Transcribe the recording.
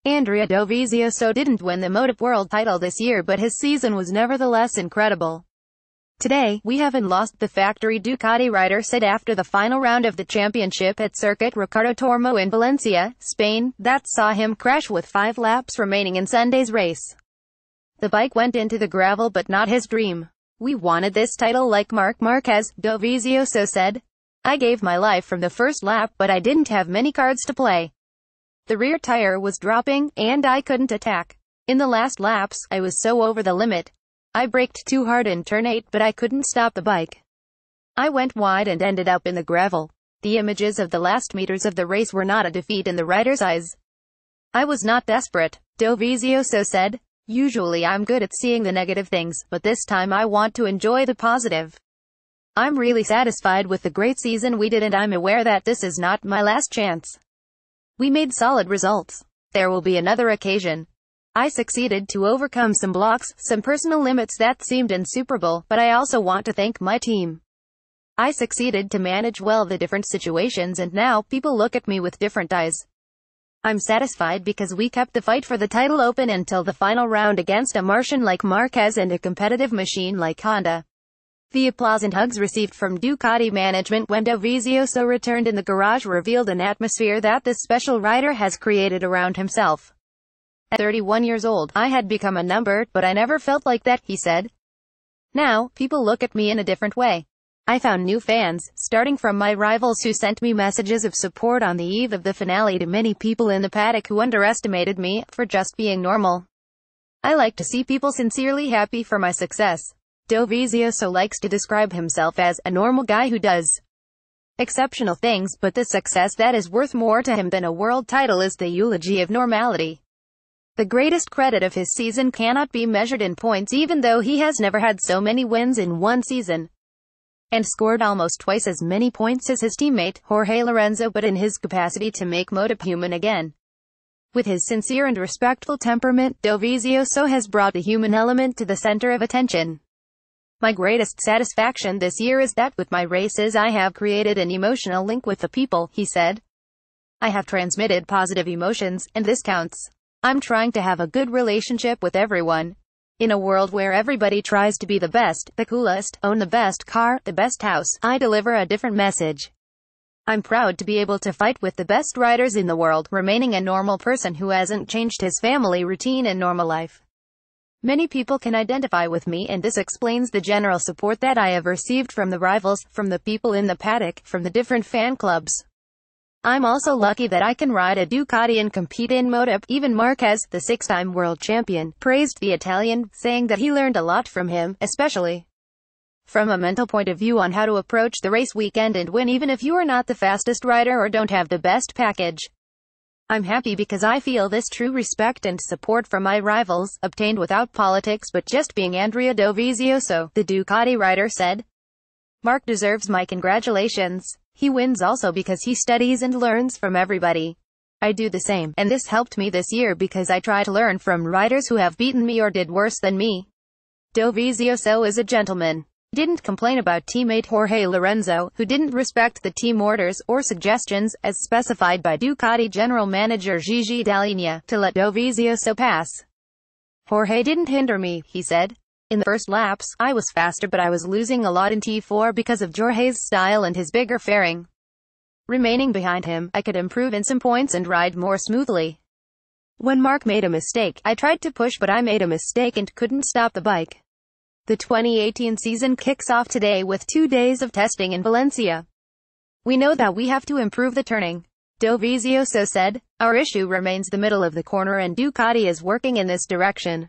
Andrea Dovizioso didn't win the MotoGP World title this year, but his season was nevertheless incredible. "Today, we haven't lost," the factory Ducati rider said after the final round of the championship at Circuit Ricardo Tormo in Valencia, Spain, that saw him crash with 5 laps remaining in Sunday's race. The bike went into the gravel, but not his dream. "We wanted this title like Marc Marquez," Dovizioso said. "I gave my life from the first lap, but I didn't have many cards to play. The rear tire was dropping, and I couldn't attack. In the last laps, I was so over the limit. I braked too hard in turn 8, but I couldn't stop the bike. I went wide and ended up in the gravel." The images of the last meters of the race were not a defeat in the rider's eyes. "I was not desperate," Dovizioso said. "Usually I'm good at seeing the negative things, but this time I want to enjoy the positive. I'm really satisfied with the great season we did, and I'm aware that this is not my last chance. We made solid results. There will be another occasion. I succeeded to overcome some blocks, some personal limits that seemed insuperable, but I also want to thank my team. I succeeded to manage well the different situations, and now people look at me with different eyes. I'm satisfied because we kept the fight for the title open until the final round against a Martian like Marquez and a competitive machine like Honda." The applause and hugs received from Ducati management when Dovizioso returned in the garage revealed an atmosphere that this special rider has created around himself. "At 31 years old, I had become a number, but I never felt like that," he said. "Now, people look at me in a different way. I found new fans, starting from my rivals who sent me messages of support on the eve of the finale to many people in the paddock who underestimated me for just being normal. I like to see people sincerely happy for my success." Dovizioso likes to describe himself as a normal guy who does exceptional things, but the success that is worth more to him than a world title is the eulogy of normality. The greatest credit of his season cannot be measured in points, even though he has never had so many wins in one season and scored almost twice as many points as his teammate, Jorge Lorenzo, but in his capacity to make MotoGP human again. With his sincere and respectful temperament, Dovizioso has brought the human element to the center of attention. "My greatest satisfaction this year is that with my races I have created an emotional link with the people," he said. "I have transmitted positive emotions, and this counts. I'm trying to have a good relationship with everyone. In a world where everybody tries to be the best, the coolest, own the best car, the best house, I deliver a different message. I'm proud to be able to fight with the best riders in the world, remaining a normal person who hasn't changed his family routine and normal life. Many people can identify with me, and this explains the general support that I have received from the rivals, from the people in the paddock, from the different fan clubs. I'm also lucky that I can ride a Ducati and compete in MotoGP." Even Marquez, the 6-time world champion, praised the Italian, saying that he learned a lot from him, especially from a mental point of view on how to approach the race weekend and win even if you are not the fastest rider or don't have the best package. "I'm happy because I feel this true respect and support from my rivals, obtained without politics but just being Andrea Dovizioso," the Ducati rider said. "Marc deserves my congratulations. He wins also because he studies and learns from everybody. I do the same, and this helped me this year because I try to learn from riders who have beaten me or did worse than me." Dovizioso is a gentleman. He didn't complain about teammate Jorge Lorenzo, who didn't respect the team orders or suggestions, as specified by Ducati general manager Gigi Dall'Igna, to let Dovizioso pass. "Jorge didn't hinder me," he said. "In the first laps, I was faster, but I was losing a lot in T4 because of Jorge's style and his bigger fairing. Remaining behind him, I could improve in some points and ride more smoothly. When Marc made a mistake, I tried to push, but I made a mistake and couldn't stop the bike." The 2018 season kicks off today with 2 days of testing in Valencia. "We know that we have to improve the turning," Dovizioso said. "Our issue remains the middle of the corner, and Ducati is working in this direction.